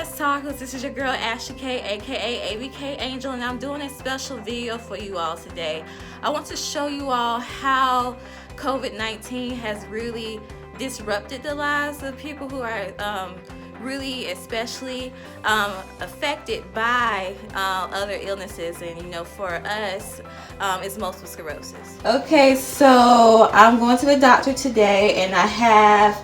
Let's Talk. This is your girl Ashley K, aka ABK Angel, and I'm doing a special video for you all today. I want to show you all how COVID-19 has really disrupted the lives of people who are really especially affected by other illnesses, and for us it's multiple sclerosis. Okay, so I'm going to the doctor today, and I have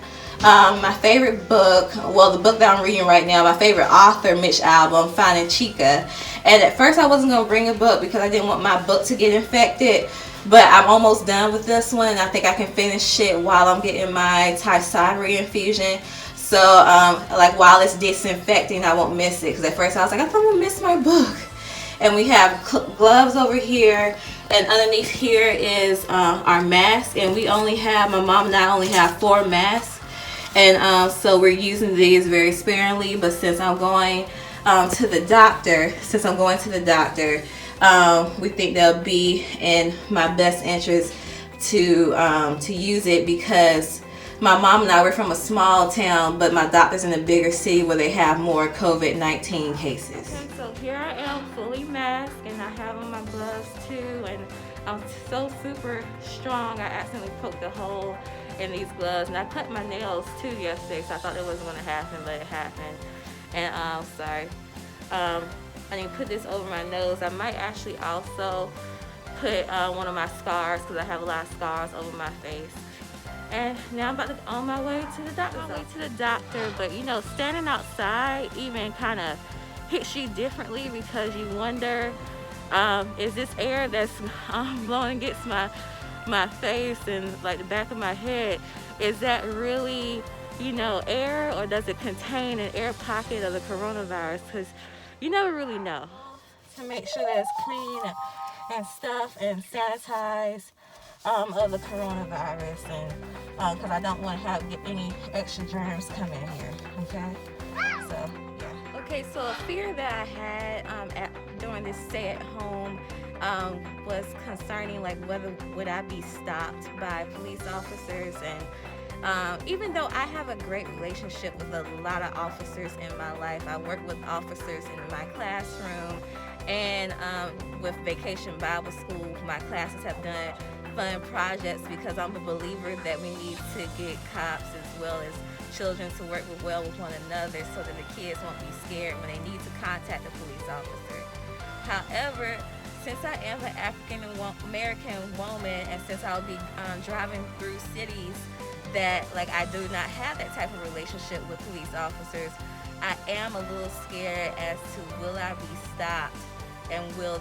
my favorite book, well, the book that I'm reading right now, my favorite author, Mitch Albom, Finding Chica. And at first I wasn't going to bring a book because I didn't want my book to get infected, but I'm almost done with this one, and I think I can finish it while I'm getting my Tysabri infusion. So like while it's disinfecting, I won't miss it, because at first I was like, I thought I'm going to miss my book. And we have gloves over here, and underneath here is our mask, and my mom and I only have 4 masks. And so we're using these very sparingly, but since I'm going to the doctor, we think they'll be in my best interest to use it, because my mom and I, we're from a small town, but my doctor's in a bigger city where they have more COVID-19 cases. Okay, so here I am fully masked, and I have on my gloves too, and I'm so super strong. I accidentally poked a hole in these gloves, and I cut my nails too yesterday, so I thought it wasn't going to happen, but it happened. And sorry, I need to put this over my nose. I might actually also put one of my scars, because I have a lot of scars over my face. And now I'm about to on my way to the doctor. But standing outside even kind of hits you differently, because you wonder, is this air that's blowing against my face and like the back of my head, is that really air, or does it contain an air pocket of the coronavirus? Because you never really know. To make sure that it's clean and stuff and sanitized of the coronavirus, and because I don't want to get any extra germs come in here. Okay, so yeah. Okay, so a fear that I had during this stay at home was concerning, like, whether would I be stopped by police officers. And even though I have a great relationship with a lot of officers in my life, I work with officers in my classroom, and with Vacation Bible School, my classes have done fun projects, because I'm a believer that we need to get cops as well as children to work well with one another, so that the kids won't be scared when they need to contact a police officer. However, since I am an African American woman, and since I'll be driving through cities that, like, I do not have that type of relationship with police officers, I am a little scared as to, will I be stopped, and will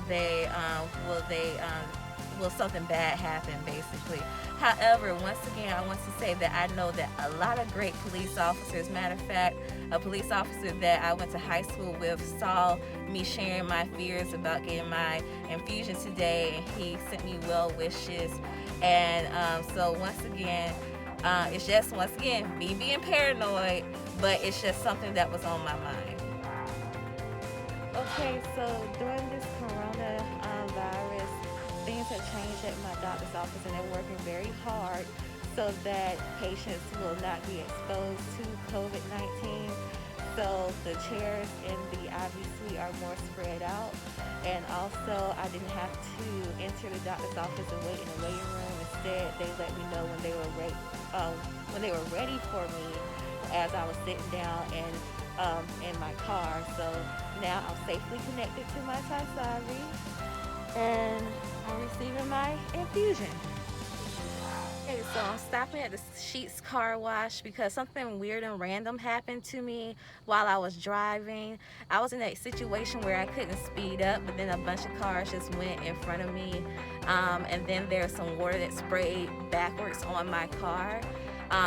something bad happen, basically. However, once again, I want to say that I know that a lot of great police officers, matter of fact, a police officer that I went to high school with saw me sharing my fears about getting my infusion today, and he sent me well wishes. And so once again, it's just, once again, me being paranoid, but it's just something that was on my mind. Okay, so during this coronavirus, things have changed at my doctor's office, and they're working very hard so that patients will not be exposed to COVID-19. So the chairs in the IV suite are more spread out, and also I didn't have to enter the doctor's office and wait in the waiting room. Instead, they let me know when they were ready for me, as I was sitting down in my car. So now I'm safely connected to my Tysabri, and I'm receiving my infusion. Okay, so I'm stopping at the Sheetz car wash because something weird and random happened to me while I was driving. I was in that situation where I couldn't speed up, but then a bunch of cars just went in front of me, and then there's some water that sprayed backwards on my car.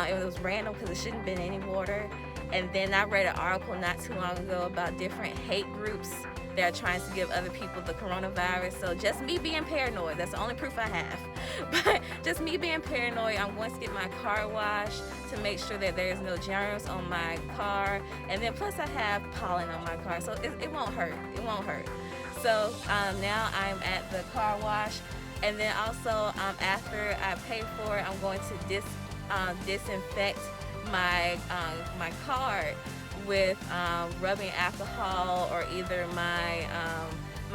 It was random because it shouldn't have been any water. And then I read an article not too long ago about different hate groups that are trying to give other people the coronavirus. So just me being paranoid, that's the only proof I have. But just me being paranoid, I'm going to get my car washed to make sure that there's no germs on my car. And then plus I have pollen on my car, so it won't hurt. It won't hurt. So now I'm at the car wash. And then also after I pay for it, I'm going to disinfect my card with rubbing alcohol or either my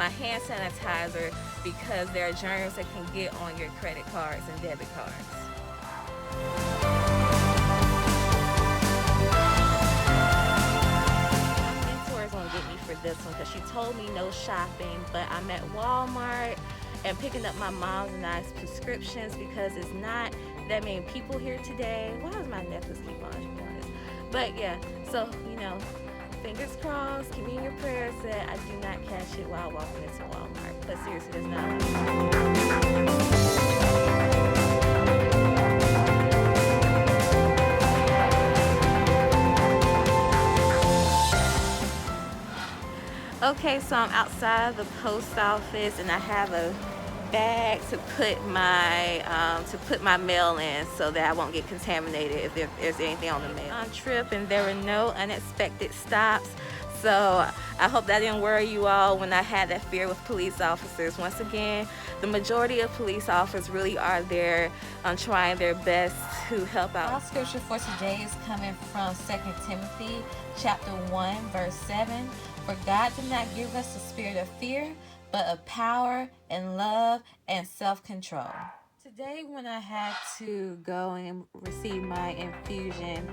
hand sanitizer, because there are germs that can get on your credit cards and debit cards. My mentor is gonna get me for this one because she told me no shopping, but I'm at Walmart and picking up my mom's and I's prescriptions because it's not that many people here today. Why does my necklace keep on doing this? But yeah, so fingers crossed, keep me in your prayers that I do not catch it while walking into Walmart. But seriously, there's not. Okay, so I'm outside the post office and I have a bag to put my mail in so that I won't get contaminated if there's anything on the mail. On trip, and there were no unexpected stops. So I hope that didn't worry you all when I had that fear with police officers. Once again, the majority of police officers really are there trying their best to help out. Our scripture for today is coming from 2 Timothy chapter 1 verse 7. For God did not give us a spirit of fear, but of power and love and self-control. Today when I had to go and receive my infusion,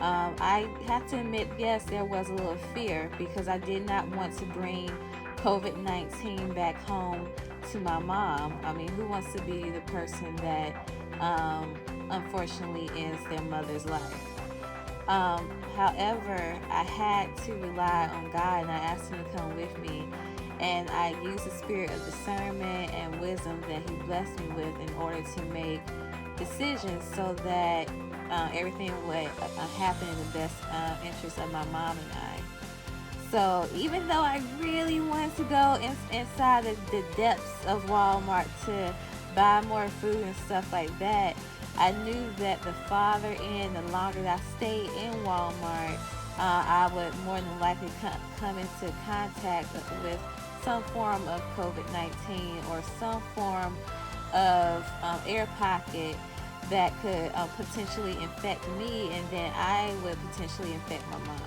I have to admit, yes, there was a little fear because I did not want to bring COVID-19 back home to my mom. I mean, who wants to be the person that unfortunately ends their mother's life? However, I had to rely on God and I asked Him to come with me. And I used the spirit of discernment and wisdom that He blessed me with in order to make decisions so that everything would happen in the best interest of my mom and I. So even though I really wanted to go inside the depths of Walmart to buy more food and stuff like that, I knew that the farther in, the longer that I stayed in Walmart, I would more than likely come into contact with some form of COVID-19 or some form of air pocket that could potentially infect me, and then I would potentially infect my mom.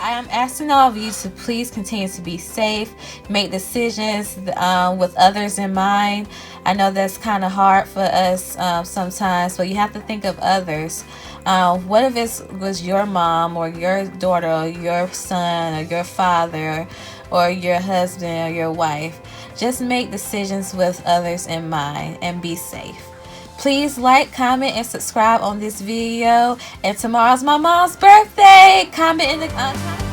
I am asking all of you to please continue to be safe, make decisions with others in mind. I know that's kind of hard for us sometimes, but you have to think of others. What if it was your mom or your daughter or your son or your father or your husband or your wife? Just make decisions with others in mind and be safe. Please like, comment, and subscribe on this video. And tomorrow's my mom's birthday. Comment in the comments.